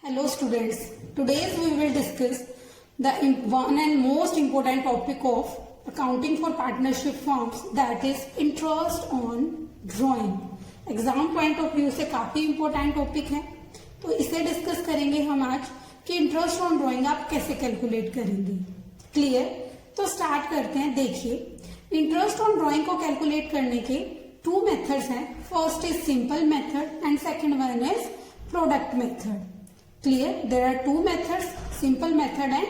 Hello students, today we will discuss the one and most important topic of accounting for partnership firms, that is interest on drawing. Exam point of view से काफी important topic है, तो इसे discuss करेंगे हम आज कि interest on drawing आप कैसे कैलकुलेट करेंगे। क्लियर? तो स्टार्ट करते हैं। देखिए, इंटरेस्ट ऑन ड्राइंग को कैलकुलेट करने के टू मेथड्स हैं। First is simple method and second one is product method. Clear? There are two methods, simple method and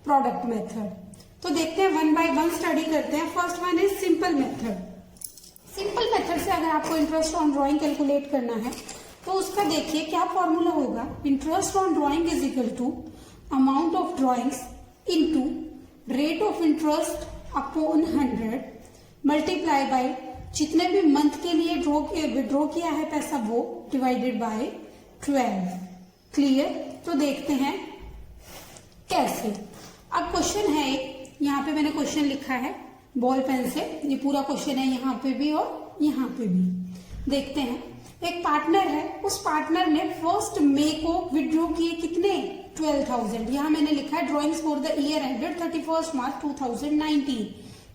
product method. तो देखते हैं, वन बाय वन स्टडी करते हैं। First one is simple method. Simple method से अगर आपको interest on drawing calculate करना है तो उसका देखिए क्या फॉर्मूला होगा। Interest on drawing is equal to amount of drawings into rate of interest upon 100 multiply by जितने भी मंथ के लिए विड्रॉ किया है पैसा वो डिवाइडेड बाय 12। क्लियर? तो देखते हैं कैसे। अब क्वेश्चन है एक, यहाँ पे मैंने क्वेश्चन लिखा है बॉल पेन से, ये पूरा क्वेश्चन है यहाँ पे भी और यहाँ पे भी। देखते हैं, एक पार्टनर है, उस पार्टनर ने 1 मई को विड्रॉ किए कितने? 12,000। यहाँ मैंने लिखा है drawings for the year ended 31 मार्च 2019,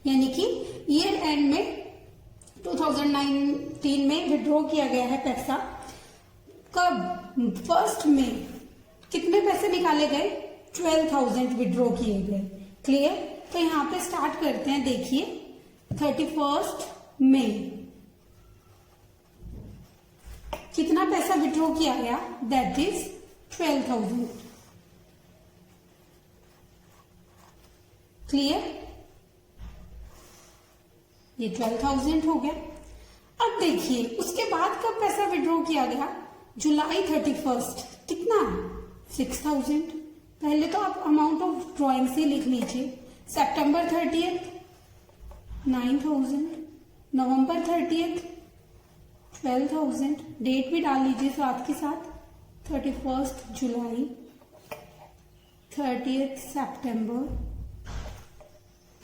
यानी कि ईयर एंड में 2019 में विड्रॉ किया गया है पैसा। कब? 1 मई। कितने पैसे निकाले गए? 12,000 विड्रॉ किए गए। क्लियर? तो यहाँ पे स्टार्ट करते हैं। देखिए, 31 मई कितना पैसा विड्रॉ किया गया? That is 12,000। क्लियर? ये 12,000 हो गया। अब देखिए, उसके बाद कब पैसा विड्रॉ किया गया? जुलाई 31। कितना? 6,000। पहले तो आप अमाउंट ऑफ ड्रॉइंग से लिख लीजिए। सितंबर 30 9,000, नवंबर 30 12,000, डेट भी डाल लीजिए साथ के साथ, 31 जुलाई, 30 सितंबर,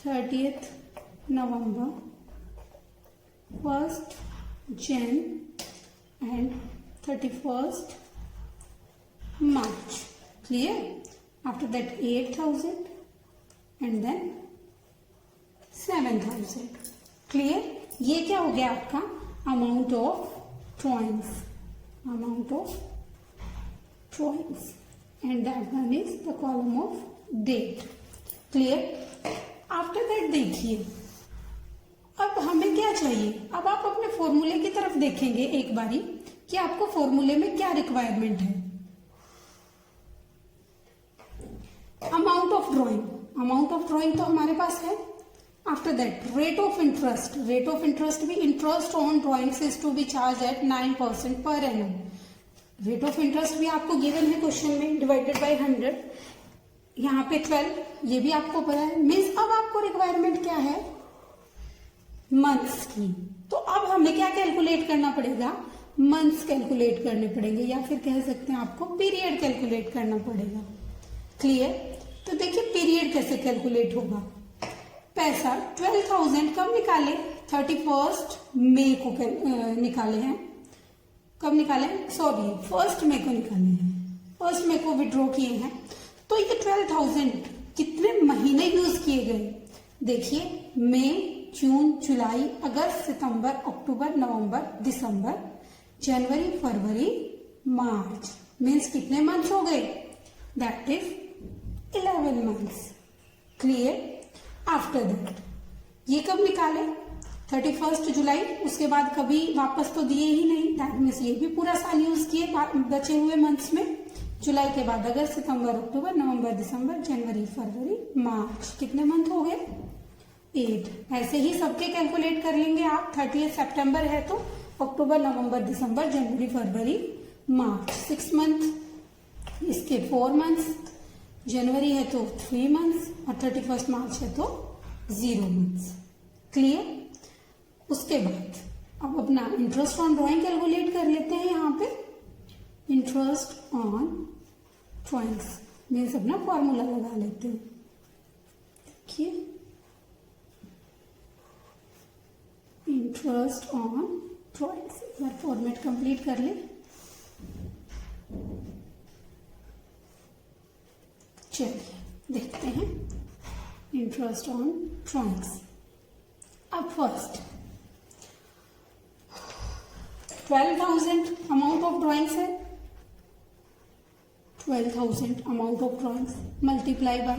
30 नवंबर, 1 जन and 31 March. Clear? After that 8,000 and then 7,000. Clear? ये क्या हो गया आपका? Amount of drawings, amount of drawings, and that one is the column of date. Clear? After that देखिए, अब हमें क्या चाहिए। अब आप अपने फॉर्मूले की तरफ देखेंगे एक बारी कि आपको फॉर्मूले में क्या रिक्वायरमेंट है। Amount of drawing, amount of drawing तो हमारे पास है। After that rate of interest, rate of interest भी interest on drawings is to be charged at 9% per annum. Rate of interest भी आपको गिवन है क्वेश्चन में, डिवाइडेड बाय 100, यहाँ पे 12, ये भी आपको पता है। मीन्स अब आपको रिक्वायरमेंट क्या है? मंथ्स की। तो अब हमें क्या कैलकुलेट करना पड़ेगा? मंथ्स कैलकुलेट करने पड़ेंगे, या फिर कह सकते हैं आपको पीरियड कैलकुलेट करना पड़ेगा। क्लियर? तो देखिए, पीरियड कैसे कैलकुलेट होगा। पैसा 12,000 कब निकाले? 31 मई को निकाले हैं। कब निकाले? सॉरी, 1 मई को निकाले हैं। 1 मई को विड्रॉ किए हैं। तो ये 12,000 कितने महीने यूज किए गए? देखिए, मई, जून, जुलाई, अगस्त, सितंबर, अक्टूबर, नवंबर, दिसंबर, जनवरी, फरवरी, मार्च। मीन्स कितने मंथ्स हो गए? That is 11 months. Clear? After that ये कब निकाले? 31 जुलाई। उसके बाद कभी वापस तो दिए ही नहीं, दैट मीन्स ये भी पूरा साल यूज किए बचे हुए मंथ्स में। जुलाई के बाद अगस्त, सितंबर, अक्टूबर, नवंबर, दिसंबर, जनवरी, फरवरी, मार्च। कितने मंथ हो गए? 8। ऐसे ही सबके कैलकुलेट कर लेंगे आप। 30 सितंबर है तो अक्टूबर, नवंबर, दिसंबर, जनवरी, फरवरी, मार्च, 6 मंथ। इसके 4 मंथ्स। जनवरी है तो 3 मंथ्स और 31 मार्च है तो 0 मंथ्स। क्लियर? उसके बाद अब अपना इंटरेस्ट ऑन ड्रॉइंग कैलकुलेट कर लेते हैं। यहाँ पे इंटरेस्ट ऑन ड्रॉइंग्स मीन्स अपना फॉर्मूला लगा लेते हैं। देखिए, इंटरेस्ट ऑन ड्रॉइंग्स, एक बार फॉर्मेट कंप्लीट कर ले। चलिए देखते हैं इंटरेस्ट ऑन ड्रॉइंग्स। अब फर्स्ट 12,000 अमाउंट ऑफ ड्रॉइंग्स है, 12,000 amount of drawings multiply by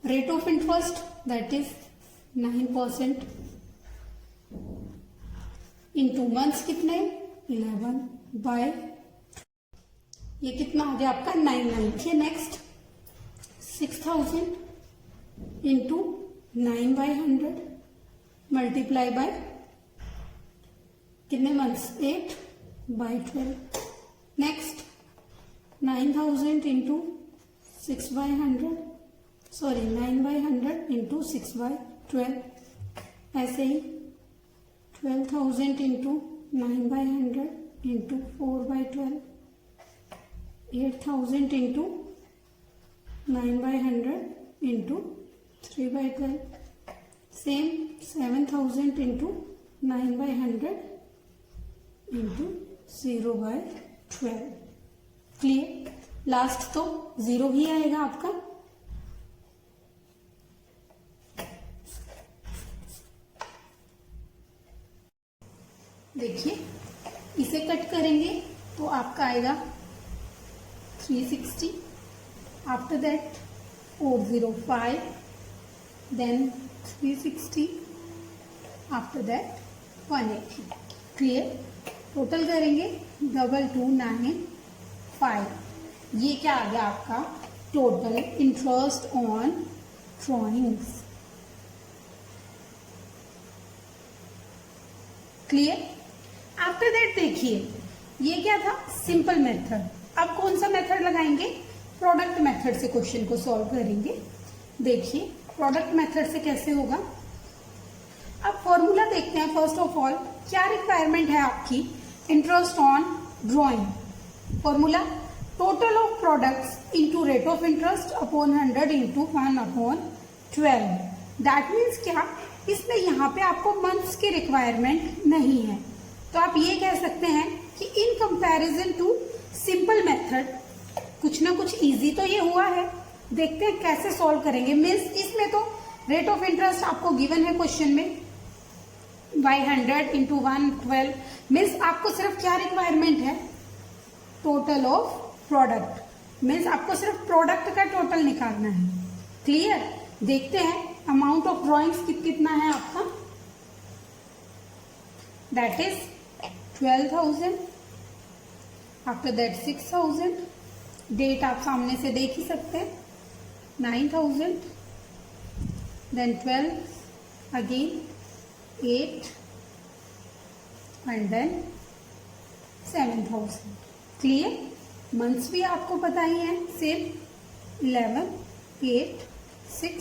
rate of interest that is 9% into months कितने 11 बाय ये कितना आ गया आपका 99। नेक्स्ट 6,000 इंटू 9/100 मल्टीप्लाई बाय कितने months 8/12। Next 9,000 into 6/100 sorry 9/100 into 6/12। ऐसे ही 12,000 into 9/100 into 4/12, 8,000 into 9/100 into 3/12, same 7,000 into 9/100 into 0/12। Clear? Last तो 0 ही आएगा आपका। देखिए इसे कट करेंगे तो आपका आएगा 360, after that 405, then 360, after that 180। Clear? Total करेंगे 2295। ये क्या आ गया आपका total interest on drawings. Clear? After that देखिए ये क्या था सिंपल मेथड। अब कौन सा मेथड लगाएंगे प्रोडक्ट मेथड से क्वेश्चन को सॉल्व करेंगे। देखिए प्रोडक्ट मेथड से कैसे होगा। अब फॉर्मूला देखते हैं। फर्स्ट ऑफ ऑल क्या रिक्वायरमेंट है आपकी interest on drawing. Formula total of products into rate of interest upon 100 into 1/12। That means क्या इसमें यहाँ पे आपको मंथ्स की रिक्वायरमेंट नहीं है, तो आप ये कह सकते हैं कि in comparison to simple method कुछ ना कुछ इजी तो ये हुआ है। देखते हैं कैसे सॉल्व करेंगे। मीन्स इसमें तो रेट ऑफ इंटरेस्ट आपको गिवन है क्वेश्चन में बाय 100 इंटू 1/12। मीन्स आपको सिर्फ क्या रिक्वायरमेंट है टोटल ऑफ प्रोडक्ट। मीन्स आपको सिर्फ प्रोडक्ट का टोटल निकालना है। क्लियर? देखते हैं अमाउंट ऑफ ड्रॉइंग्स कितना है आपका that is 12,000, after that 6,000, date आप सामने से देख ही सकते हैं 9,000, then 12, again 8 and then 7,000। Clear? Months भी आपको पता ही है सेम 11, 8, 6,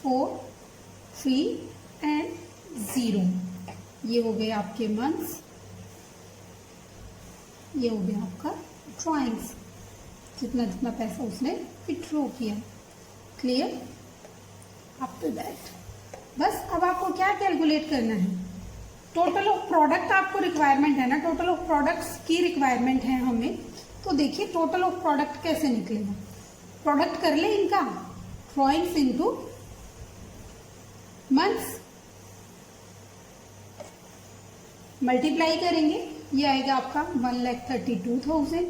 4, 3 एंड 0। ये हो गए आपके मंथ्स, ये हो गया आपका ड्रॉइंग्स। कितना कितना पैसा उसने विथड्रॉ किया। क्लियर? आफ्टर दैट बस अब आपको क्या कैलकुलेट करना है टोटल ऑफ प्रोडक्ट। आपको रिक्वायरमेंट है ना टोटल ऑफ प्रोडक्ट्स की रिक्वायरमेंट है हमें। तो देखिए टोटल ऑफ प्रोडक्ट कैसे निकलेगा। प्रोडक्ट कर ले इनका ड्रॉइंग्स इनटू मंथ्स, मल्टीप्लाई करेंगे। ये आएगा आपका 1,32,000,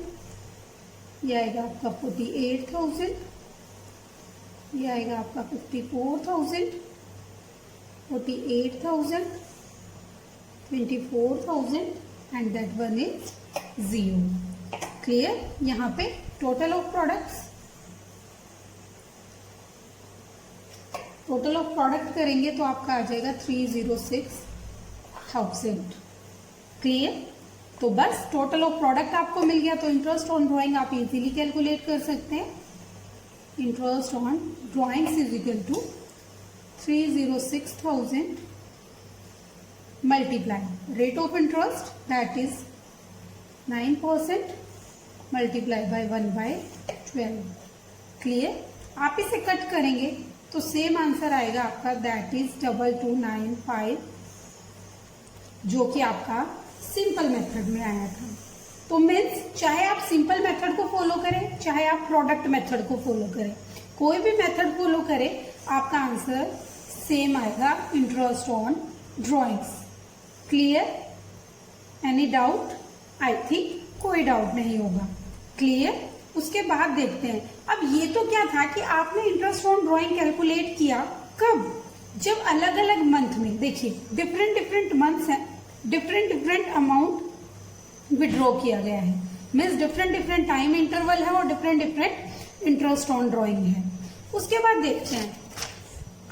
ये आएगा आपका 48,000, ये आएगा आपका 54,000, 48,000, 24,000 and that one is 0। Clear? यहाँ पे total of products, total of product करेंगे तो आपका आ जाएगा 306,000। क्लियर? तो बस टोटल ऑफ प्रोडक्ट आपको मिल गया। तो इंटरेस्ट ऑन ड्राइंग आप इजीली कैलकुलेट कर सकते हैं। Interest on drawings is equal to 306,000 multiply rate of interest that is 9% multiply by 1/12। Clear? आप इसे कट करेंगे तो सेम आंसर आएगा आपका दैट इज 2295, जो कि आपका सिंपल मेथड में आया था। तो तो मीन्स चाहे आप सिंपल मेथड को फॉलो करें, चाहे आप प्रोडक्ट मेथड को फॉलो करें, कोई भी मेथड फॉलो करें, आपका आंसर सेम आएगा, interest on drawings. Clear? Any doubt? I think कोई डाउट नहीं होगा। क्लियर? उसके बाद देखते हैं, अब ये तो क्या था कि आपने इंटरेस्ट ऑन ड्रॉइंग कैलकुलेट किया कब? जब अलग अलग मंथ में, देखिए डिफरेंट डिफरेंट मंथ्स हैं, डिफरेंट डिफरेंट अमाउंट विड्रॉ किया गया है, means different different time interval है और different different interest on drawing है। उसके बाद देखते हैं,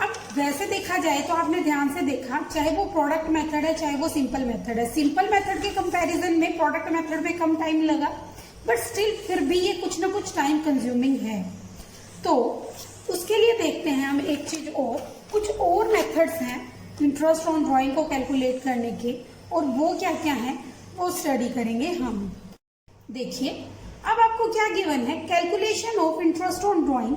अब वैसे देखा जाए तो आपने ध्यान से देखा, चाहे वो प्रोडक्ट मेथड है चाहे वो सिंपल मेथड है, सिंपल मेथड के कंपैरिजन में प्रोडक्ट मेथड में कम टाइम लगा, बट स्टिल फिर भी ये कुछ ना कुछ टाइम कंज्यूमिंग है। तो उसके लिए देखते हैं हम एक चीज और, कुछ और मेथड्स हैं इंटरेस्ट ऑन ड्राइंग को कैलकुलेट करने के, और वो क्या क्या है वो स्टडी करेंगे हम। देखिए अब आपको क्या गिवन है, calculation of interest on drawing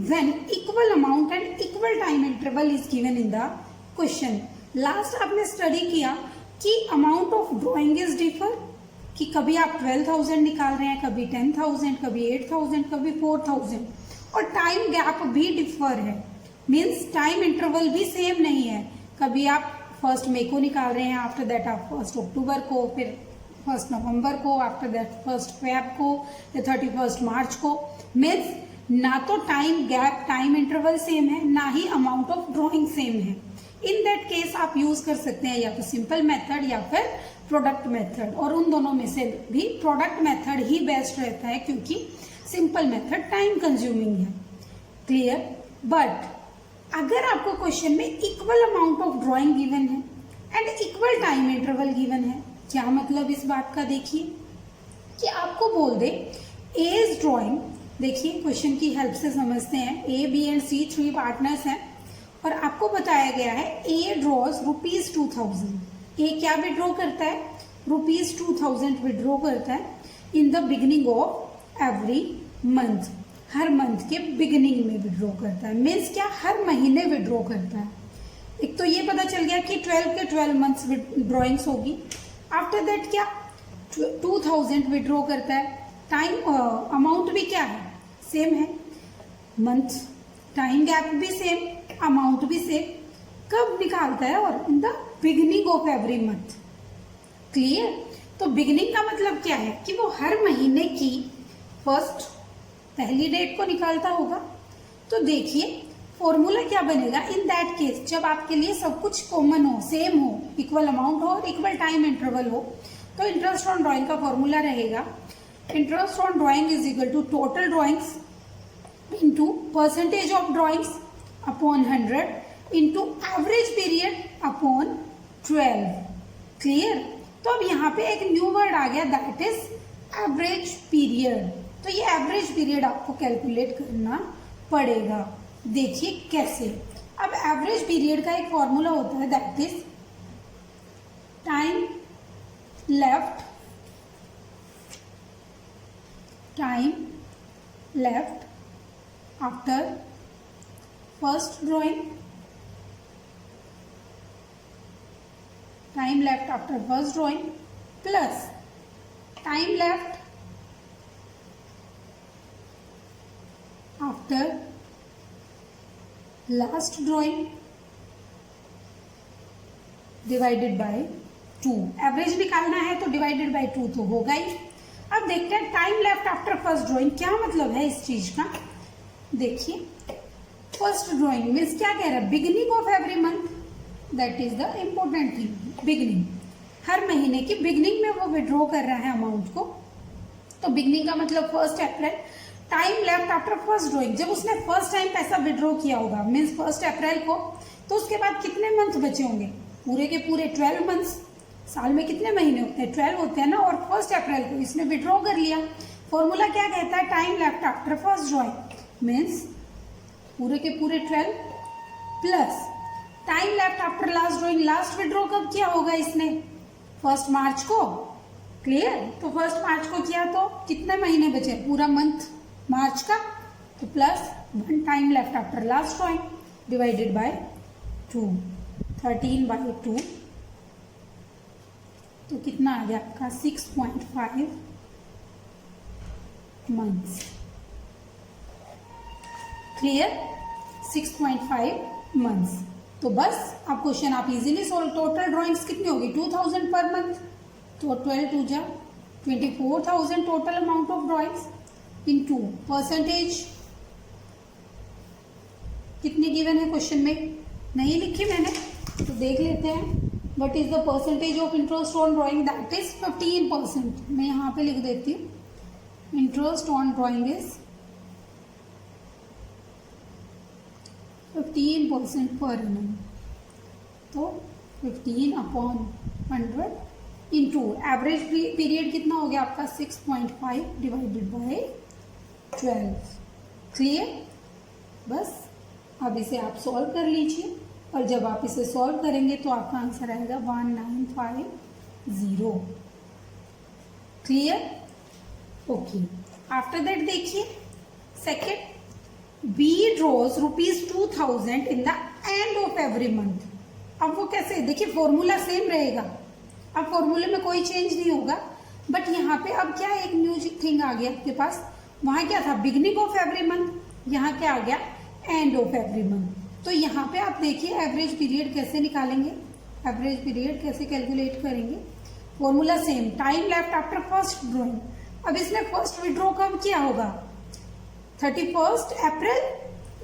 when equal amount and equal time interval is given in the question। Last आपने स्टडी किया कि amount of drawing is differ, कि कभी आप 12,000 निकाल रहे हैं, कभी 10,000, कभी 8,000, कभी 4,000, और टाइम गैप भी डिफर है, मीन्स टाइम इंटरवल भी सेम नहीं है, कभी आप 1 मई को निकाल रहे हैं, आफ्टर दैट आप 1 अक्टूबर को, फिर 1 नवंबर को, आफ्टर दैट 1 फेब को, या 31 मार्च को, मीन्स ना तो time gap time interval same है, ना ही अमाउंट ऑफ ड्राइंग सेम है। इन दैट केस आप यूज कर सकते हैं या तो सिंपल मेथड या फिर प्रोडक्ट मेथड, और उन दोनों में से भी प्रोडक्ट मेथड ही बेस्ट रहता है क्योंकि सिंपल मेथड टाइम कंज्यूमिंग है। क्लियर? बट अगर आपको क्वेश्चन में equal amount of drawing given है and equal time interval given है, क्या मतलब इस बात का, देखिए कि आपको बोल दे ए इज ड्राइंग, देखिए क्वेश्चन की हेल्प से समझते हैं, A B and C 3 partners हैं और आपको बताया गया है ए ड्रॉज ₹2000। ए क्या विड्रॉ करता है? ₹2000 विड्रॉ करता है in the beginning of every month, her month के बिगिनिंग में विड्रॉ करता है, मीन्स क्या हर महीने विड्रॉ करता है। एक तो ये पता चल गया कि 12 के 12 मंथ्स ड्रॉइंग्स होगी। आफ्टर दैट क्या 2000 विड्रॉ करता है, टाइम अमाउंट भी क्या है, सेम है, मंथ टाइम गैप भी सेम, अमाउंट भी सेम, कब निकालता है? और in the beginning of every month. Clear? तो बिगिनिंग का मतलब क्या है कि वो हर महीने की फर्स्ट पहली डेट को निकालता होगा। तो देखिए फॉर्मूला क्या बनेगा इन दैट केस, जब आपके लिए सब कुछ कॉमन हो, सेम हो, इक्वल अमाउंट हो और इक्वल टाइम इंटरवल हो, तो इंटरेस्ट ऑन ड्राइंग का फॉर्मूला रहेगा interest on drawing is equal to total drawings into percentage of drawings upon 100 into average period upon 12। Clear? तो अब यहाँ पे एक न्यू वर्ड आ गया दैट इज एवरेज पीरियड। तो ये एवरेज पीरियड आपको कैलकुलेट करना पड़ेगा। देखिए कैसे। अब एवरेज पीरियड का एक फॉर्मूला होता है that is time left after first drawing, time left after first drawing plus time left after last drawing divided by 2। Average निकालना है तो डिवाइडेड बाय 2 तो होगा ही। अब देखते हैं time left after first drawing क्या मतलब है इस चीज का। देखिए फर्स्ट ड्राइंग मीन्स क्या कह रहा है, beginning of every month, that is the important thing. Beginning, हर महीने की बिगिनिंग में वो विड्रॉ कर रहा है अमाउंट को, तो बिगिनिंग का मतलब 1 अप्रैल। Time left after first drawing, जब उसने फर्स्ट टाइम पैसा विड्रॉ किया होगा मीन्स 1 अप्रैल को, तो उसके बाद कितने मंथ बचे होंगे, पूरे के पूरे 12 मंथ्स। साल में कितने महीने होते हैं, 12 होते हैं ना, और 1 अप्रैल को इसने विड्रॉ कर लिया। फॉर्मूला क्या कहता है, time left after first drawing means पूरे के पूरे 12 plus time left after last drawing, last withdraw कब किया होगा इसने, 1 मार्च को। क्लियर? तो 1 मार्च को किया तो कितने महीने बचे, पूरा मंथ मार्च का, तो plus 1 time left after last drawing divided by 2, 13/2, तो कितना आ गया आपका 6.5 months. क्लियर? 6.5 months. तो बस अब क्वेश्चन आप इजीली सोल्व. टोटल ड्राइंग्स कितनी होगी? 2000 पर मंथ. तो 12 2 जा 24,000 total amount of drawings into percentage कितनी गिवन है क्वेश्चन में? नहीं लिखी मैंने, तो देख लेते हैं. What is the percentage of interest on drawing? That is 15%. मैं यहाँ पे लिख देती हूँ. Interest on drawing is 15% per annum. तो 15/100 इंटू एवरेज पीरियड कितना हो गया आपका? 6.5 डिवाइडेड बाय 12. क्लियर? बस अब इसे आप सॉल्व कर लीजिए, और जब आप इसे सॉल्व करेंगे तो आपका आंसर आएगा 1950. क्लियर? ओके. आफ्टर दैट देखिए second. B draws ₹2000 in the end of every month. अब वो कैसे? देखिए फॉर्मूला सेम रहेगा. अब फॉर्मूले में कोई चेंज नहीं होगा, बट यहाँ पे अब क्या एक न्यू थिंग आ गया आपके पास. वहां क्या था? Beginning of every month. यहाँ क्या आ गया? And of every month. तो यहाँ पे आप देखिए एवरेज पीरियड कैसे निकालेंगे, एवरेज पीरियड कैसे कैलकुलेट करेंगे. Formula same. Time left after first drawing. अब इसने फर्स्ट विड्रॉ कब किया होगा? 31 अप्रैल.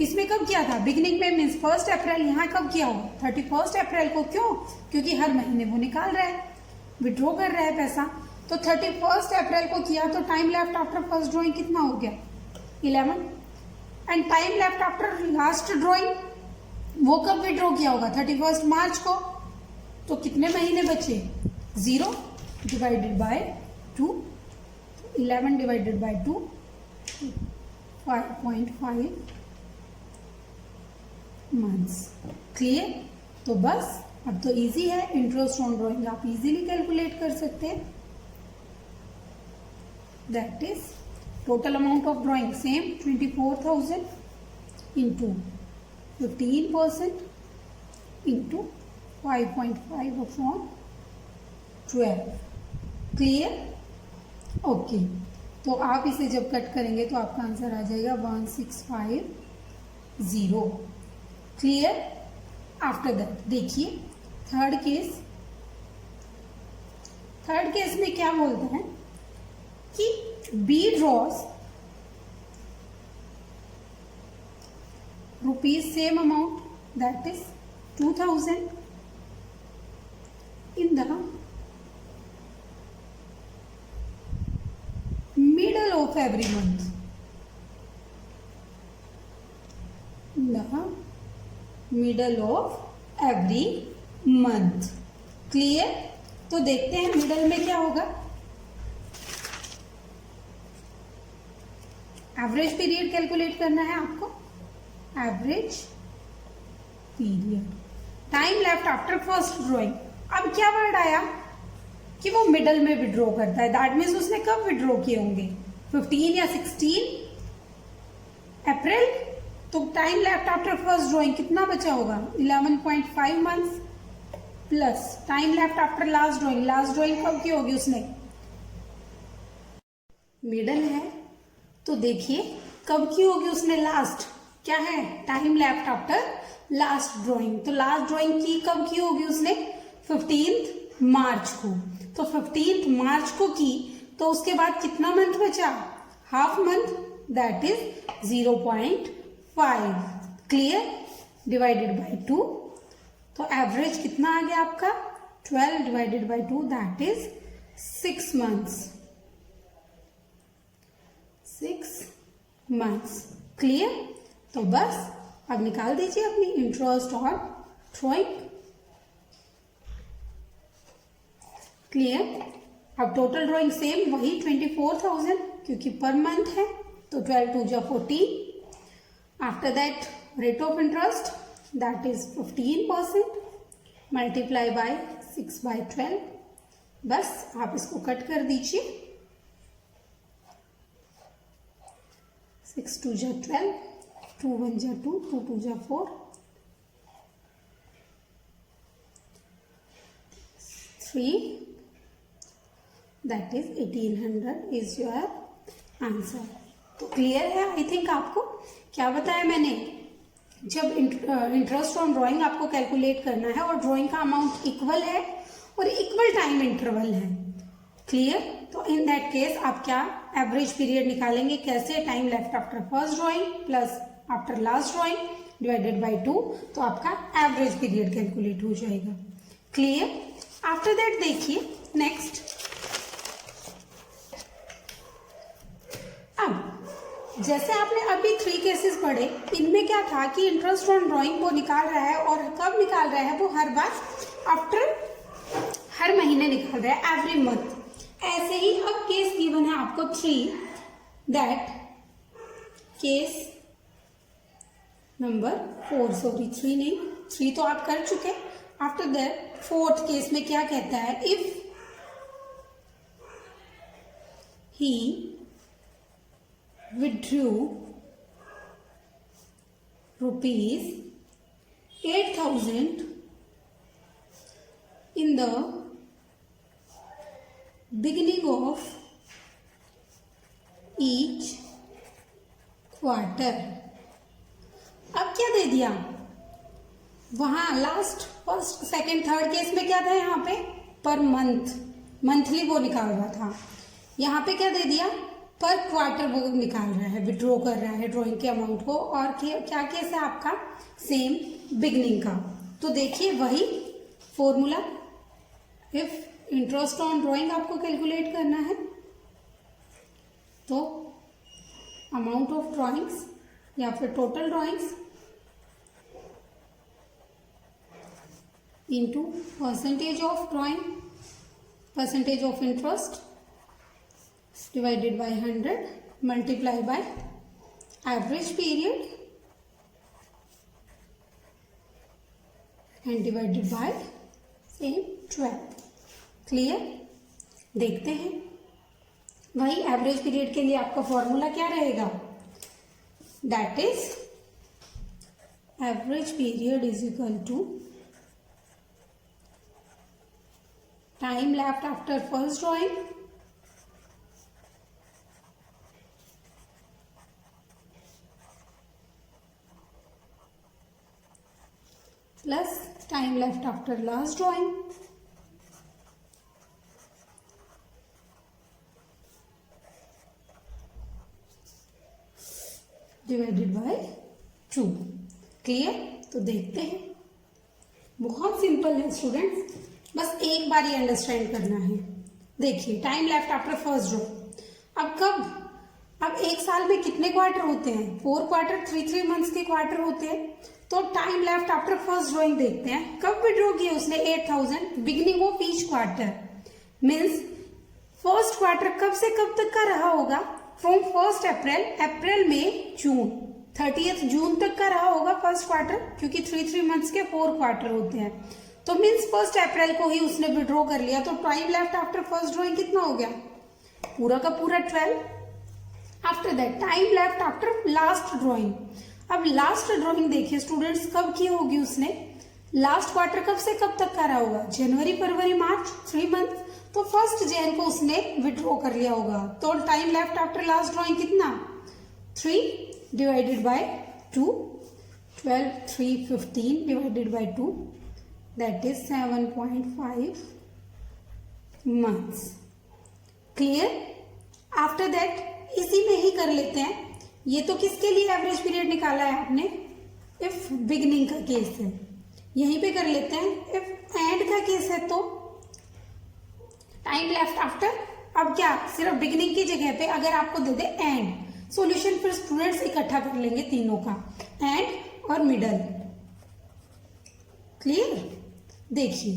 इसमें कब किया था? बिगिनिंग में मीन्स 1 अप्रैल. यहाँ कब किया होगा? 31 अप्रैल को. क्यों? क्योंकि हर महीने वो निकाल रहा है, विड्रॉ कर रहा है पैसा. तो 31 अप्रैल को किया, तो time left after first drawing कितना हो गया? 11. And time left after last drawing, वो कब विड्रॉ किया होगा? 31 मार्च को. तो कितने महीने बचे? 0 divided by 2. 11 divided by 2 5.5 months. Clear? तो बस अब तो इजी है. इंटरेस्ट ऑन ड्रॉइंग आप इजीली कैलकुलेट कर सकते हैं. That is total amount of drawing same 24,000 into 15% into 5.5/12. Clear? Okay. तो आप इसे जब कट करेंगे तो आपका आंसर आ जाएगा 1650. क्लियर? आफ्टर दैट देखिए थर्ड केस. थर्ड केस में क्या बोलते हैं कि B draws rupees same amount that is 2000 in the middle of every month. In the middle of every month. Clear? तो देखते हैं मिडल में क्या होगा. एवरेज पीरियड कैलकुलेट करना है आपको. Average period. Time left after first drawing. अब क्या वर्ड आया कि वो मिडल में विड्रॉ करता है. दैट मीन्स उसने कब विड्रॉ किए होंगे? 15 या 16 अप्रैल. तो time left after first drawing कितना बचा होगा? 11.5 months plus time left after last drawing. Last drawing कब की होगी उसने? मिडल है तो देखिए कब की होगी उसने लास्ट. क्या है? Time left after last drawing. तो लास्ट ड्रॉइंग की कब की होगी उसने? 15 मार्च को. तो 15 मार्च को की, तो उसके बाद कितना मंथ बचा? Half month. That is 0.5. Clear? Divided by 2. तो एवरेज कितना आ गया आपका? 12 divided by 2 that is 6 months. 6 months. Clear? तो बस अब निकाल दीजिए अपनी इंटरेस्ट ऑन ड्रॉइंग. क्लियर? अब टोटल ड्रॉइंग सेम वही 24,000 क्योंकि पर मंथ है. तो 12 2 जा 14. After that rate of interest that is 15% multiply by 6/12. बस आप इसको कट कर दीजिए. 6 2 जा 12, 2 1 जा 2, 2 2 जा 4, 3 that is 1800 is your answer. तो क्लियर है आई थिंक आपको। क्या बताया मैंने, जब इंटरेस्ट ऑन ड्राइंग आपको कैलकुलेट करना है और ड्राइंग का अमाउंट इक्वल है और इक्वल टाइम इंटरवल है, क्लियर, तो इन दैट केस आप क्या एवरेज पीरियड निकालेंगे, कैसे, time left after first drawing plus after last drawing divided by 2, तो आपका एवरेज पीरियड कैलकुलेट हो जाएगा। क्लियर। आफ्टर दैट देखिए नेक्स्ट, अब जैसे आपने अभी 3 केसेस पढ़े, इनमें क्या था कि इंटरेस्ट ऑन ड्राइंग वो निकाल रहा है, और कब निकाल रहा है, वो हर बार आफ्टर हर महीने निकाल रहा है, एवरी मंथ। ऐसे ही अब केस गिवन है आपको 3, दैट केस नंबर 4, सॉरी 3 नहीं, 3 तो आप कर चुके। आफ्टर दैट 4th केस में क्या कहता है, if he withdrew rupees 8,000 in the beginning of each quarter। अब क्या दे दिया, वहां last, first, second, third case में क्या था, यहाँ पे पर मंथ, मंथली वो निकाल रहा था, यहाँ पे क्या दे दिया, पर क्वार्टर वो निकाल रहा है, विड्रॉ कर रहा है ड्राइंग के अमाउंट को। और क्या केस है आपका, सेम बिगनिंग का। तो देखिए वही formula, if interest on drawing आपको कैलकुलेट करना है तो अमाउंट ऑफ ड्राइंग्स या फिर total drawings into percentage of drawing, percentage of interest divided by 100 multiply by average period and divided by same 12। Clear. देखते हैं, वही एवरेज पीरियड के लिए आपका फॉर्मूला क्या रहेगा, that is average period is equal to time left after first drawing plus time left after last drawing divided by 2। Clear. तो देखते हैं, बहुत सिंपल है स्टूडेंट्स, बस एक बार ये अंडरस्टैंड करना है। देखिए time left after first draw, अब कब, अब एक साल में कितने क्वार्टर होते हैं, 4 क्वार्टर, 3 मंथ्स के क्वार्टर होते हैं। तो time left after first drawing देखते हैं, कब विड्रॉ किया उसने 8,000, beginning of each quarter, means first quarter कब से कब तक का रहा होगा, फ्रॉम 1 अप्रैल, अप्रैल में जून, 30 जून तक का रहा होगा फर्स्ट क्वार्टर, क्योंकि 3 मंथ्स के 4 क्वार्टर होते हैं। तो मीन्स 1 अप्रैल को ही उसने विड्रॉ कर लिया, तो time left after first drawing कितना हो गया, पूरा का पूरा 12। After that time left after last drawing, अब लास्ट ड्रॉइंग देखिए स्टूडेंट्स कब की होगी उसने, लास्ट क्वार्टर कब से कब तक का रहा होगा, जनवरी, फरवरी, मार्च, 3 मंथ, तो 1 जैन को उसने विड्रॉ कर लिया होगा। तो time left after last drawing कितना, 3 divided by 2, 12, 3, 15 divided by 2, that is 7.5 months. Clear. After that इसी में ही कर लेते हैं, ये तो किसके लिए एवरेज पीरियड निकाला है आपने, इफ बिगनिंग का केस है, यहीं पे कर लेते हैं। इफ एंड का केस है तो टाइम लेफ्ट आफ्टर, अब क्या सिर्फ बिगनिंग की जगह पे अगर आपको दे दे एंड, सॉल्यूशन फिर स्टूडेंट्स इकट्ठा कर लेंगे तीनों का, एंड और मिडल। क्लियर। देखिए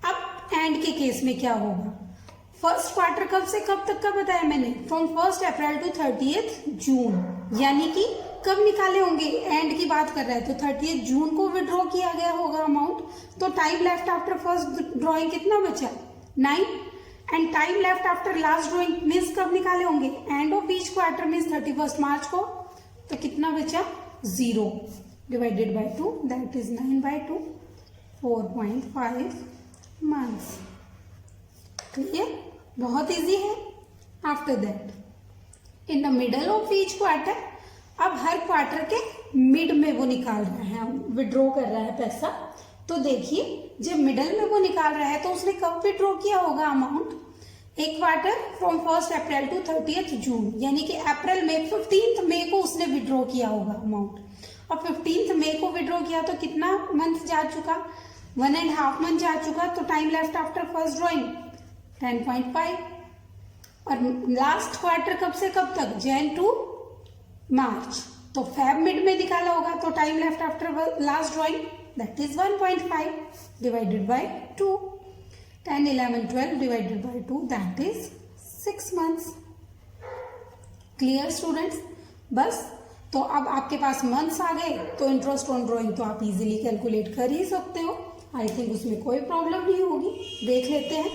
अब एंड के केस में क्या होगा, फर्स्ट क्वार्टर कब से कब तक का बताया मैंने, फ्रॉम 1 अप्रैल टू 30 जून, यानी कि कब निकाले होंगे, एंड की बात कर रहा है, तो 30 जून को विड्रॉ किया गया होगा अमाउंट। तो time left after first drawing कितना बचा, 9, and time left after last drawing means कब निकाले होंगे, end of each quarter means 31 मार्च को, तो कितना बचा, 0 divided by 2, that is 9/2, 4.5 months. Clear, बहुत इजी है। After that in the middle of each quarter, अब हर क्वार्टर के मिड में वो निकाल रहा है, विड्रॉ कर रहा है पैसा। तो देखिए जब मिडल में वो निकाल रहा है तो उसने कब विड्रॉ किया होगा अमाउंट, एक क्वार्टर फ्रॉम 1 अप्रैल टू 30 जून, यानी कि अप्रैल में 15 मई को उसने विड्रॉ किया होगा अमाउंट। और 15 मई को विड्रॉ किया तो कितना मंथ जा चुका, 1.5 मंथ जा चुका। तो time left after first drawing 10.5। और लास्ट क्वार्टर कब से कब तक, जैन टू मार्च, तो फेब मिड में निकाला होगा। तो time left after last drawing that is 1.5 divided by 2, 10, 11, 12 divided by 2 that is 6 months. Clear students? बस तो अब आपके पास मंथ्स आ गए, तो इंटरेस्ट ऑन ड्रॉइंग तो आप इजीली कैलकुलेट कर ही सकते हो। आई थिंक उसमें कोई प्रॉब्लम नहीं होगी। देख लेते हैं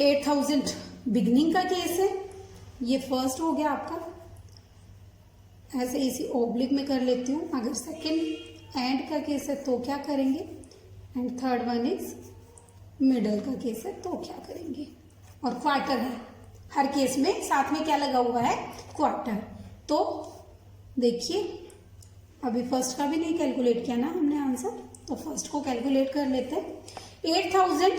8000 बिगनिंग का केस है, ये फर्स्ट हो गया आपका। ऐसे इसी ओब्लिक में कर लेती हूँ। अगर सेकंड एंड का केस है तो क्या करेंगे, and third one is middle का केस है तो क्या करेंगे। और क्वार्टर है हर केस में, साथ में क्या लगा हुआ है, क्वार्टर। तो देखिए अभी फर्स्ट का भी नहीं कैलकुलेट किया ना हमने आंसर, तो फर्स्ट को कैलकुलेट कर लेते हैं। 8000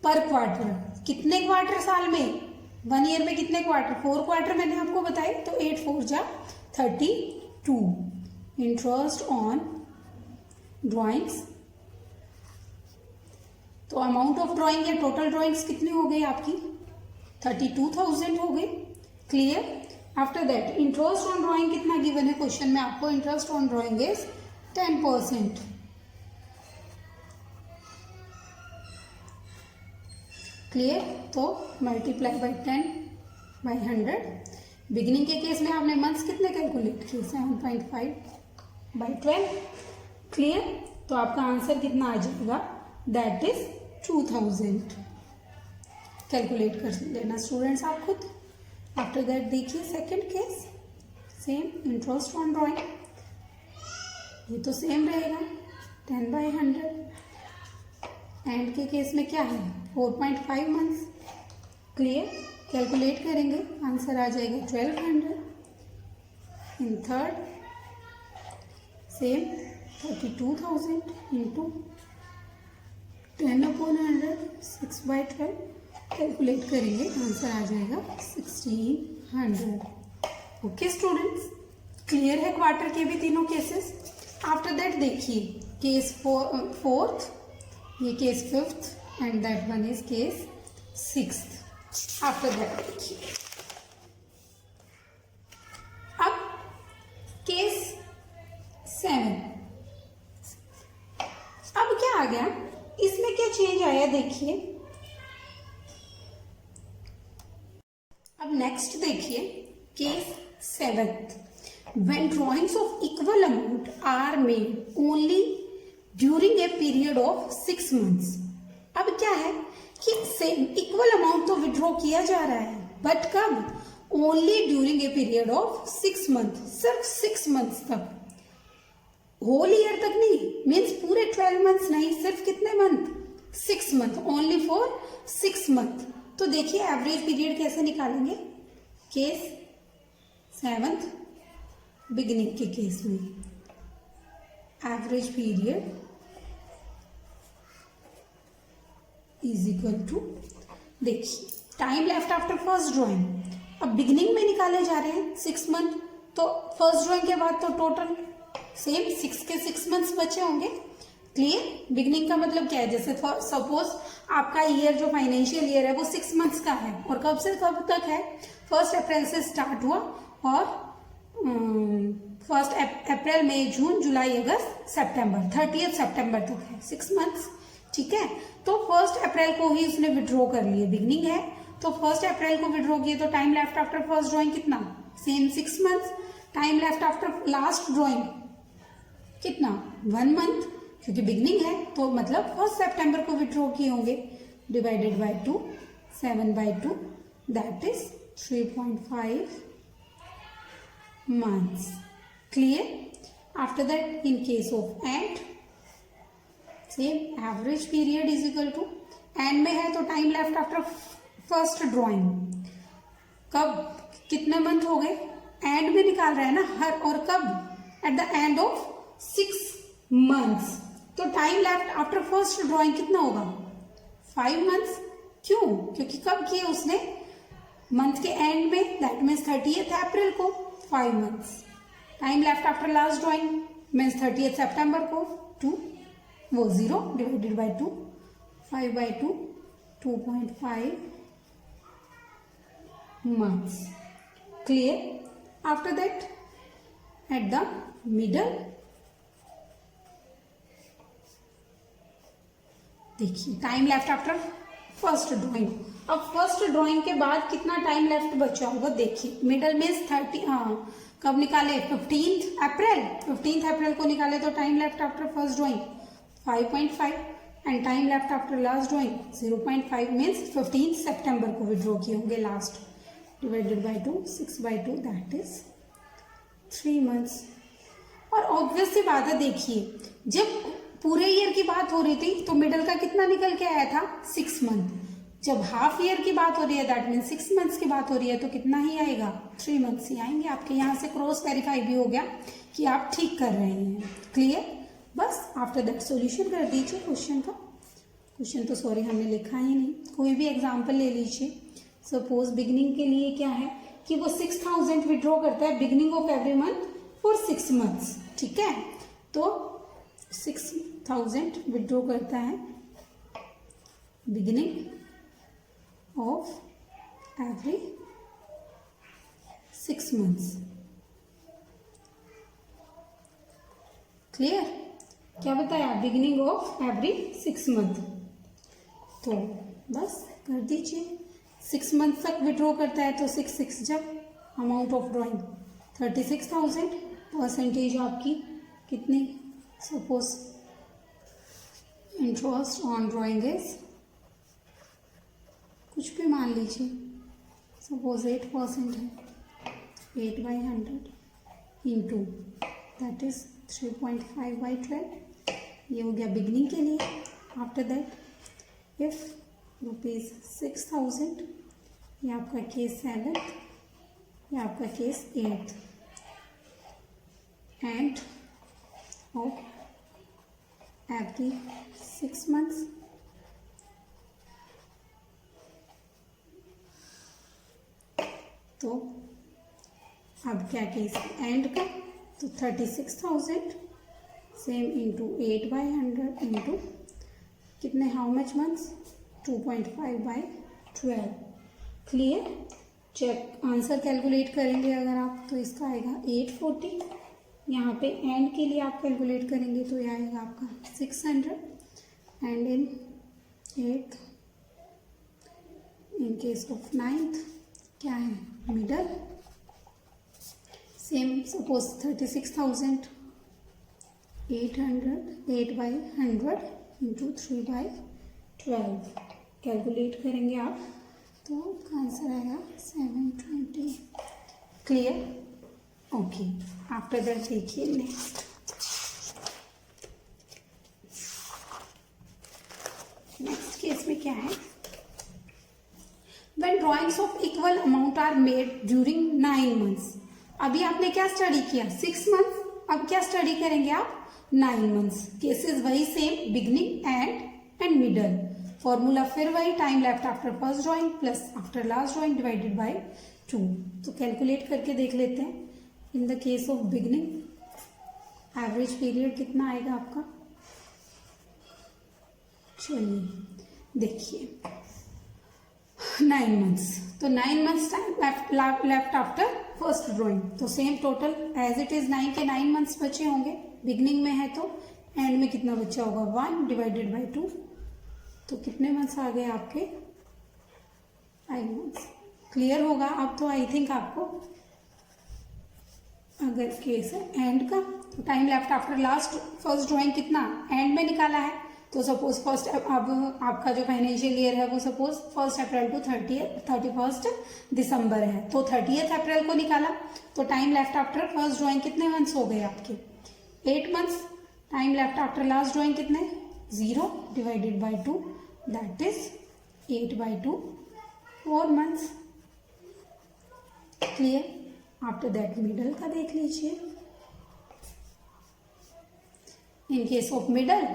पर क्वार्टर, कितने क्वार्टर साल में, 1 ईयर में कितने क्वार्टर, 4 क्वार्टर मैंने आपको बताए। तो 8 4 जा 32। इंटरेस्ट ऑन ड्रॉइंग्स, तो अमाउंट ऑफ ड्रॉइंग या टोटल ड्रॉइंग्स कितनी हो गई आपकी, 32,000 हो गई। Clear? After that interest on drawing कितना गिवन है क्वेश्चन में आपको, interest on drawing is 10%। Clear? तो मल्टीप्लाई बाय 10 बाय 100। बिगिनिंग के केस में आपने मंथ्स कितने कैलकुलेट किए, 7.5 बाय 12। क्लियर? तो आपका आंसर कितना आ जाएगा, दैट इज 2000। कैलकुलेट कर लेना स्टूडेंट्स आप खुद। आफ्टर दैट देखिए second case, same interest on drawing, ये तो सेम रहेगा 10 बाय 100। एंड के केस में क्या है, 4.5 मंथ्स। क्लियर? कैलकुलेट करेंगे, आंसर आ जाएगा 1200। In third same 32,000 into 10/100, 6/12। Calculate करेंगे, आंसर आ जाएगा 1600। ओके स्टूडेंट्स, क्लियर है क्वार्टर के भी तीनों केसेस। आफ्टर दैट देखिए केस फोर्थ, ये case fifth and that one is case sixth. After that देखिए अब केस 7। अब क्या आ गया, इसमें क्या चेंज आया देखिए। अब नेक्स्ट देखिए case 7th, when drawings of equal amount are made only during a period of 6 months। अब क्या है कि सेम इक्वल अमाउंट तो विड्रॉ किया जा रहा है, बट कब, only during a period of 6 month, सिर्फ 6 मंथ्स तक, होल ईयर तक नहीं, मीन्स पूरे 12 मंथ्स नहीं, सिर्फ कितने month, 6 month, only for 6 month. तो देखिए एवरेज पीरियड कैसे निकालेंगे, केस 7th बिगिनिंग के केस में average period is equal to, देखिए time left after first drawing, अब बिगिनिंग में निकाले जा रहे हैं 6 मंथ, तो फर्स्ट ड्रॉइंग के बाद तो टोटल सेम 6 के 6 मंथ्स बचे होंगे। क्लियर? बिगिनिंग का मतलब क्या है, जैसे सपोज आपका ईयर जो फाइनेंशियल ईयर है वो 6 मंथ्स का है, और कब से कब तक है, 1 अप्रैल से स्टार्ट हुआ और 1 अप्रैल मई जून जुलाई अगस्त सितंबर 30 सितंबर तक है, 6 मंथ्स। ठीक है, तो 1 अप्रैल को ही उसने विड्रॉ कर लिए, बिगनिंग है तो 1 अप्रैल को विड्रॉ किए, तो time left after first drawing कितना, same 6 months. Time left after last drawing कितना, 1 मंथ, क्योंकि बिगनिंग है तो मतलब 1 सितंबर को विड्रॉ किए होंगे, divided by 2, 7/2 that is 3.5 months। Clear? After that in case of and same average period is equal to, and में है तो time left after first drawing, कब, कितने मंथ हो गए, एंड में निकाल रहा है ना हर, और कब, at the end of 6 months। तो time left after first drawing कितना होगा, 5 months। क्यों, क्योंकि कब किए उसने, मंथ के एंड में, दैट मीन्स 30th अप्रैल को, 5 months। Time left after last drawing means 30th सितंबर को, 2, वो 0 divided by 2, 5/2, 2.5 months। Clear? After that, at the middle, देखिए time left after first drawing. अब फर्स्ट ड्राइंग के बाद कितना टाइम लेफ्ट बचा होगा, देखिए मिडल मीन्स 30, कब निकाले, 15th अप्रैल, 15th अप्रैल को निकाले तो time left after first drawing 5.5 and time left after last drawing 0.5 means 15th सितंबर को विड्रॉ किए होंगे last, divided by 2, 6/2, that is 3 months। और ऑब्वियस सी बात है, देखिए जब पूरे ईयर की बात हो रही थी तो मिडल का कितना निकल के आया था, 6 month। जब हाफ ईयर की बात हो रही है दैट मीन 6 months की बात हो रही है तो कितना ही आएगा, 3 months ही आएंगे। आपके यहाँ से क्रॉस वेरीफाई भी हो गया कि आप ठीक कर रहे हैं। क्लियर? बस आफ्टर दैट सॉल्यूशन कर दीजिए क्वेश्चन का। क्वेश्चन तो सॉरी हमने लिखा ही नहीं, कोई भी एग्जाम्पल ले लीजिए। सपोज बिगिनिंग के लिए क्या है कि वो 6000 विड्रॉ करता है beginning of every month for 6 months। ठीक है, तो 6000 विड्रॉ करता है beginning of every 6 months। Clear? क्या बताया, बिगिनिंग ऑफ एवरी 6 month। तो बस कर दीजिए, 6 months तक विड्रॉ करता है तो 6 जब अमाउंट ऑफ ड्रॉइंग 36,000, परसेंटेज आपकी कितनी, suppose interest on drawing is, कुछ भी मान लीजिए, सपोज 8% है, 8/100 इंटू दैट इज 3.5/12, ये हो गया बिगनिंग के लिए। आफ्टर दैट इफ ₹6000, ये आपका केस 7th, ये आपका case 8th, end of every 6 months, तो अब क्या केस एंड का, तो 36,000 सेम इंटू 8/100 इंटू कितने, how much months, 2.5/12। Clear? Check answer calculate करेंगे अगर आप तो इसका आएगा 840। यहाँ पे एंड के लिए आप कैलकुलेट करेंगे तो यह आएगा आपका 600 and in 8th, in case of 9th क्या है, middle, same suppose 36,000, 8/100 into 3/12 calculate करेंगे आप तो आंसर आएगा 720। क्लियर? ओके, आफ्टर दैट देखिए नेक्स्ट, केस में क्या है, when drawings of equal amount are made during 9 months। अभी आपने क्या स्टडी किया, 6 months, अब क्या स्टडी करेंगे आप, 9 months। केसेस वही same, beginning and middle, formula फिर वही, time left after first drawing plus after last drawing divided by 2। तो कैलकुलेट करके देख लेते हैं। In the case of beginning average period कितना आएगा आपका, चलिए देखिए 9 months, तो 9 months time left after first drawing, तो same total as it is 9 के 9 months बचे होंगे, बिगनिंग में है तो एंड में कितना बचा होगा 1 डिवाइडेड बाई 2, तो कितने मंथ्स आ गए आपके 5 months। क्लियर होगा अब तो आई थिंक आपको। अगर केस है एंड का, तो time left after last first drawing कितना एंड में निकाला है, तो सपोज फर्स्ट, अब आपका जो फाइनेंशियल ईयर है वो सपोज 1 अप्रैल टू 31 दिसंबर है, तो 30 अप्रैल को निकाला, तो time left after first drawing कितने मंथ्स हो गए आपके 8 months। Time left after last drawing कितने 0 divided by 2, that is 8/2, 4 months। Clear. After that middle का देख लीजिए। इन केस ऑफ मिडल,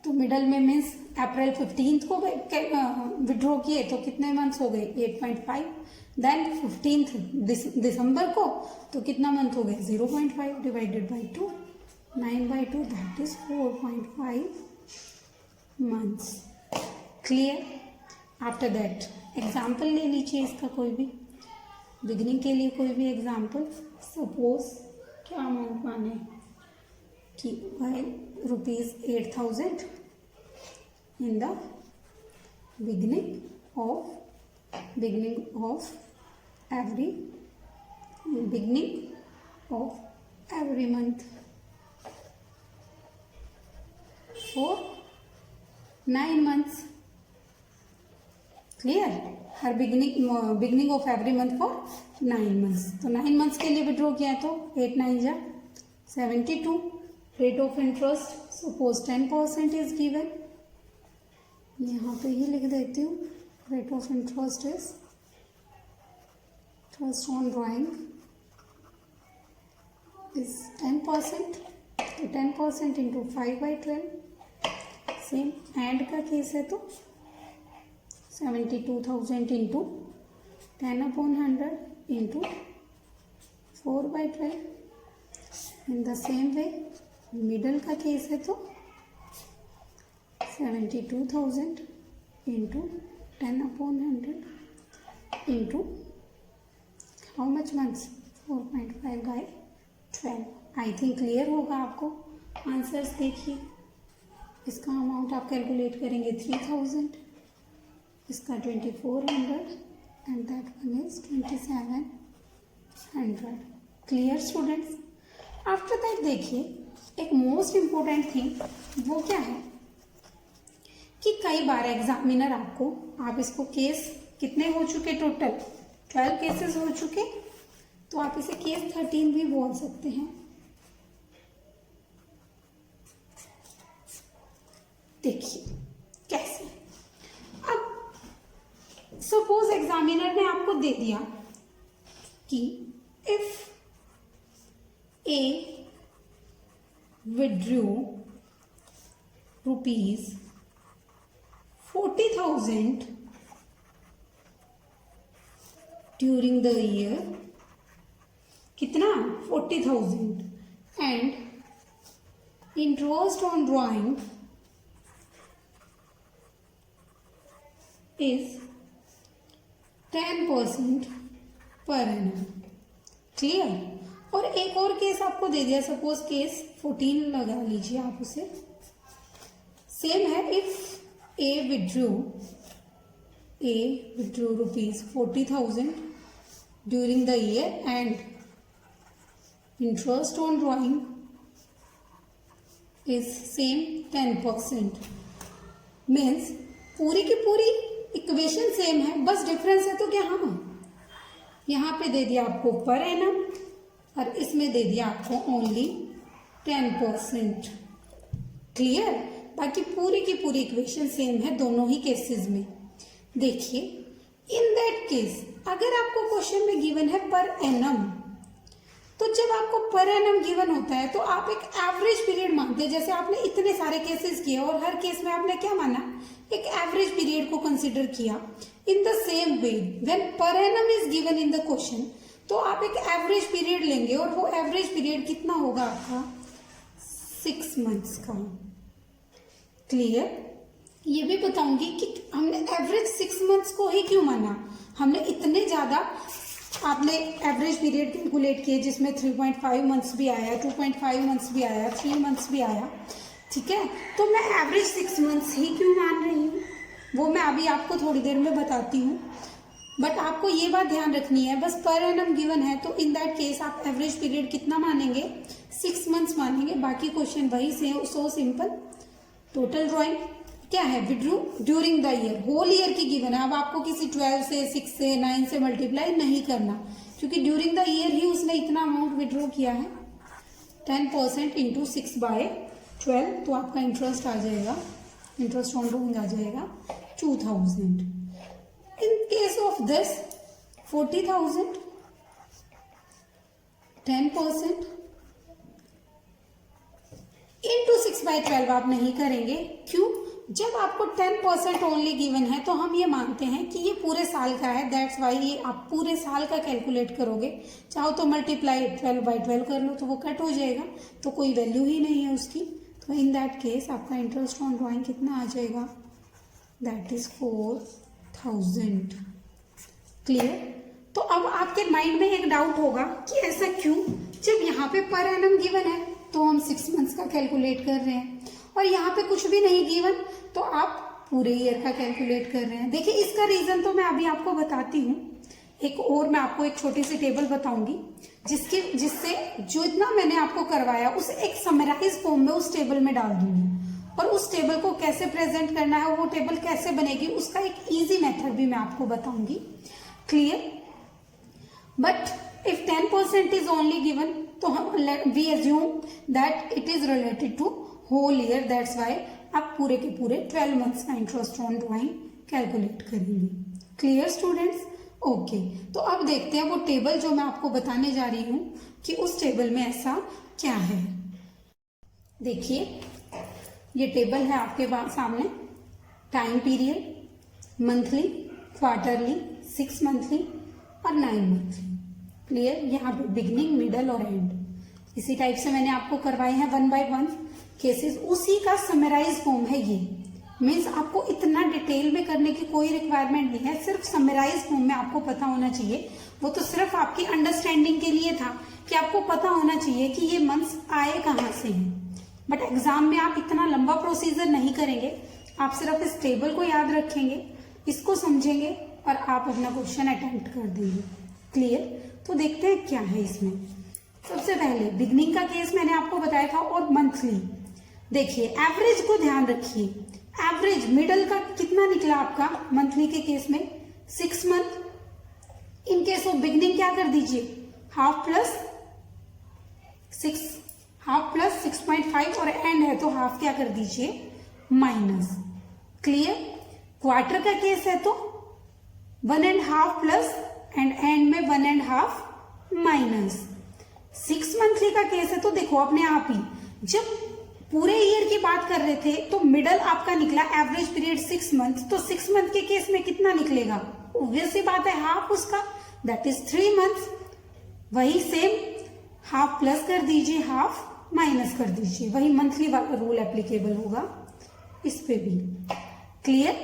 तो मिडल में मीन्स अप्रैल 15 को विड्रॉ किए तो कितने मंथ्स हो गए 8.5। देन 15 दिसंबर को तो कितना मंथ हो गए 0.5 divided by 2, 9/2, that is 4.5 months. Clear. After that example ले लीजिए इसका कोई भी, बिगनिंग के लिए कोई भी एग्जाम्पल। सपोज क्या अमाउंट माने कि bye ₹8,000 in the beginning of every month for 9 months। Clear. Her beginning of every month for 9 months. तो 9 मंथ्स के लिए विड्रॉ किया है तो 8 9 जा 72। Rate of interest suppose 10% is given, यहाँ पे ही लिख देती हूँ। Rate of interest is interest on drawing is 10%, तो 10% इंटू 5/12। सेम एंड का केस है तो 72,000 into 10/100 into 4/12। In the same way middle का केस है तो 72,000 into 10/100 into how much months 4.5/12। I think clear होगा आपको। आंसर्स देखिए। इसका अमाउंट आप कैलकुलेट करेंगे 3,000, इसका 2,400 and that one is 2,700। Clear students. After that देखिए एक मोस्ट इम्पोर्टेंट थिंग वो क्या है कि कई बार एग्जामिनर आपको, आप इसको केस कितने हो चुके टोटल 12 केसेस हो चुके, तो आप इसे केस 13 भी बोल सकते हैं। देखिए कैसे। अब सपोज एग्जामिनर ने आपको दे दिया कि if A withdrew ₹40,000 during the year, कितना 40,000, and interest on drawing is 10% per annum। Clear. और एक और केस आपको दे दिया, सपोज केस 14 लगा लीजिए आप उसे। सेम है, if A withdrew ₹40,000 during the year and interest on drawing is same 10%। Means पूरी की पूरी इक्वेशन सेम है, बस डिफरेंस है तो क्या, हम यहाँ पे दे दिया आपको पर एनम और इसमें दे दिया आपको ओनली 10%। क्लियर। बाकी पूरी की पूरी इक्वेशन सेम है दोनों ही केसेस में। देखिए इन दैट केस अगर आपको क्वेश्चन में गिवन है पर एनम, तो जब आपको पर एनम गिवन होता है तो आप एक एवरेज पीरियड मानते हैं। जैसे आपने इतने सारे केसेस किए और हर केस में आपने क्या माना, एक एवरेज पीरियड को कंसिडर किया। In the same way when per annum is given in the question, तो आप एक एवरेज पीरियड लेंगे और वो एवरेज पीरियड कितना होगा आपका 6 मंथ्स का। क्लियर। ये भी बताऊंगी कि हमने एवरेज 6 मंथ्स को ही क्यों माना। हमने इतने ज्यादा, आपने एवरेज पीरियड कैलकुलेट किए जिसमें 3.5 मंथ्स भी आया, 2.5 मंथ्स भी आया, 3 मंथ्स भी आया। ठीक है, तो मैं एवरेज 6 मंथ्स ही क्यों मान रही हूँ वो मैं अभी आपको थोड़ी देर में बताती हूँ। बट आपको ये बात ध्यान रखनी है, बस पर एनम गिवन है तो इन दैट केस आप एवरेज पीरियड कितना मानेंगे 6 मंथ्स मानेंगे। बाकी क्वेश्चन वही से सो सिंपल। टोटल ड्राइंग क्या है, withdrew during the year, whole year की गिवन है। अब आपको किसी 12 से 6 से 9 से मल्टीप्लाई नहीं करना, क्योंकि ड्यूरिंग द ईयर ही उसने इतना अमाउंट विड्रॉ किया है। 10% इंटू 6/12, तो आपका इंटरेस्ट आ जाएगा, इंटरेस्ट ऑन ड्रॉइंग आ जाएगा 2000। In case of this 40,000 10% into 6/12 आप नहीं करेंगे। क्यों? जब आपको 10% ओनली गिवन है तो हम ये मानते हैं कि ये पूरे साल का है, दैट्स वाई ये आप पूरे साल का कैलकुलेट करोगे। चाहो तो मल्टीप्लाई 12/12 कर लो तो वो कट हो जाएगा, तो कोई वैल्यू ही नहीं है उसकी। तो इन दैट केस आपका इंटरेस्ट ऑन ड्राइंग कितना आ जाएगा? That is 4000। क्लियर? तो अब आपके माइंड में एक डाउट होगा कि ऐसा क्यों, जब यहाँ पे पर एनम गिवन है तो हम 6 मंथ्स का कैलकुलेट कर रहे हैं, और यहाँ पे कुछ भी नहीं गिवन तो आप पूरे ईयर का कैलकुलेट कर रहे हैं। देखिए इसका रीजन तो मैं अभी आपको बताती हूँ। एक और मैं आपको एक छोटी सी टेबल बताऊंगी जिससे जो इतना मैंने आपको करवाया उसे एक समराइज फॉर्म में उस टेबल में डाल दूंगी, और उस टेबल को कैसे प्रेजेंट करना है, वो टेबल कैसे बनेगी, उसका एक इजी मेथड भी मैं आपको बताऊंगी। Clear? But if 10% is only given तो हम we assume that it is related to whole year, that's why आप पूरे के पूरे 12 मंथ्स का इंटरेस्ट ऑन ड्राइंग कैलकुलेट करेंगे। Clear students? ओके, तो अब देखते हैं वो टेबल जो मैं आपको बताने जा रही हूं कि उस टेबल में ऐसा क्या है। देखिए ये टेबल है आपके सामने। Time period, monthly, quarterly, 6 monthly और 9 मंथली। क्लियर? यहाँ पे बिगिनिंग, मिडल और एंड इसी टाइप से मैंने आपको करवाए हैं 1 by 1 केसेस। उसी का समराइज फॉर्म है ये। मीन्स आपको इतना डिटेल में करने की कोई रिक्वायरमेंट नहीं है, सिर्फ समराइज फॉर्म में आपको पता होना चाहिए। वो तो सिर्फ आपकी अंडरस्टैंडिंग के लिए था कि आपको पता होना चाहिए कि ये मंथ्स आए कहाँ से हैं। बट एग्जाम में आप इतना लंबा प्रोसीजर नहीं करेंगे, आप सिर्फ इस टेबल को याद रखेंगे, इसको समझेंगे और आप अपना क्वेश्चन अटेम्प्ट कर देंगे। क्लियर? तो देखते हैं क्या है इसमें। सबसे पहले बिगनिंग का केस मैंने आपको बताया था, और मंथली। देखिए एवरेज को ध्यान रखिए। एवरेज मिडल का कितना निकला आपका मंथली के केस में? 6 month. In case of beginning क्या कर दीजिए? हाफ प्लस 6.5 और एंड है तो हाफ क्या कर दीजिए? माइनस। क्लियर? क्वार्टर का केस है तो 1.5 प्लस एंड एंड में 1.5 माइनस। 6 मंथली का केस है तो देखो अपने आप ही, जब पूरे ईयर की बात कर रहे थे तो मिडल आपका निकला एवरेज पीरियड 6 मंथ, तो 6 मंथ के केस में कितना निकलेगा? ऑब्वियस सी बात है हाफ उसका, दैट इज 3 मंथ्स। वही सेम हाफ प्लस कर दीजिए, हाफ माइनस कर दीजिए, वही मंथली वाला रूल एप्लीकेबल होगा इस पे भी। क्लियर?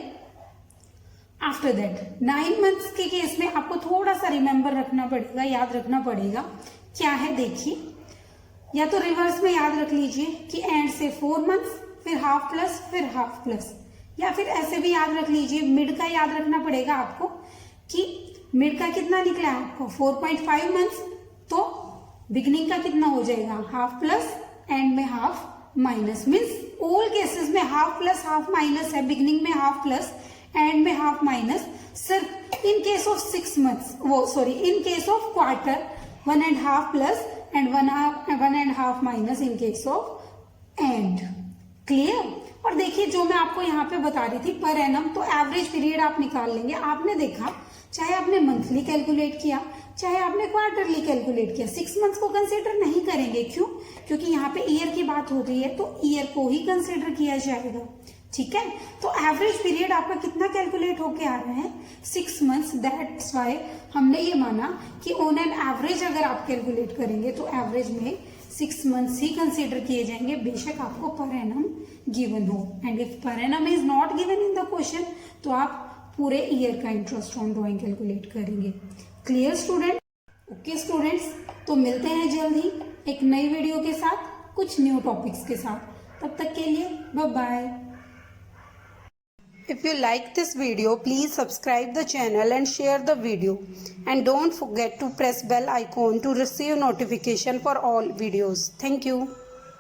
आफ्टर दैट 9 मंथ्स के केस में आपको थोड़ा सा रिमेंबर रखना पड़ेगा, याद रखना पड़ेगा। क्या है देखिए, या तो रिवर्स में याद रख लीजिए कि एंड से 4 मंथ्स, फिर हाफ प्लस, फिर हाफ प्लस, या फिर ऐसे भी याद रख लीजिए। मिड का याद रखना पड़ेगा आपको कि मिड का कितना निकला है आपको 4.5 मंथ्स, तो बिगनिंग का कितना हो जाएगा? हाफ प्लस एंड में half minus. Means all cases में हाफ प्लस हाफ माइनस है, बिगनिंग में हाफ प्लस एंड में हाफ माइनस। सिर्फ in case of 6 months, in case of quarter 1.5 plus and 1.5 minus in case of and. Clear? और देखिए जो मैं आपको यहाँ पे बता रही थी पर एनम, तो एवरेज पीरियड आप निकाल लेंगे। आपने देखा चाहे आपने मंथली कैलकुलेट किया चाहे आपने क्वार्टरली कैलकुलेट किया, 6 मंथ्स को कंसिडर नहीं करेंगे। क्यों? क्योंकि यहाँ पे ईयर की बात हो रही है तो ईयर को ही कंसिडर किया जाएगा। ठीक है? तो एवरेज पीरियड आपका कितना कैलकुलेट होके आ रहा है? 6 मंथ्स। दैट्स वाई हमने ये माना कि ऑन एन एवरेज अगर आप कैलकुलेट करेंगे तो एवरेज में 6 मंथ्स ही कंसिडर किए जाएंगे, बेशक आपको पर एनम गिवन हो। And if per annum is not given in the question तो आप पूरे ईयर का इंटरेस्ट ऑन ड्राइंग कैलकुलेट करेंगे। Clear student? ओके स्टूडेंट्स, तो मिलते हैं जल्द ही एक नई वीडियो के साथ, कुछ न्यू टॉपिक्स के साथ। तब तक के लिए bye bye. If you like this video, please subscribe the channel and share the video. And don't forget to press bell icon to receive notification for all videos. Thank you.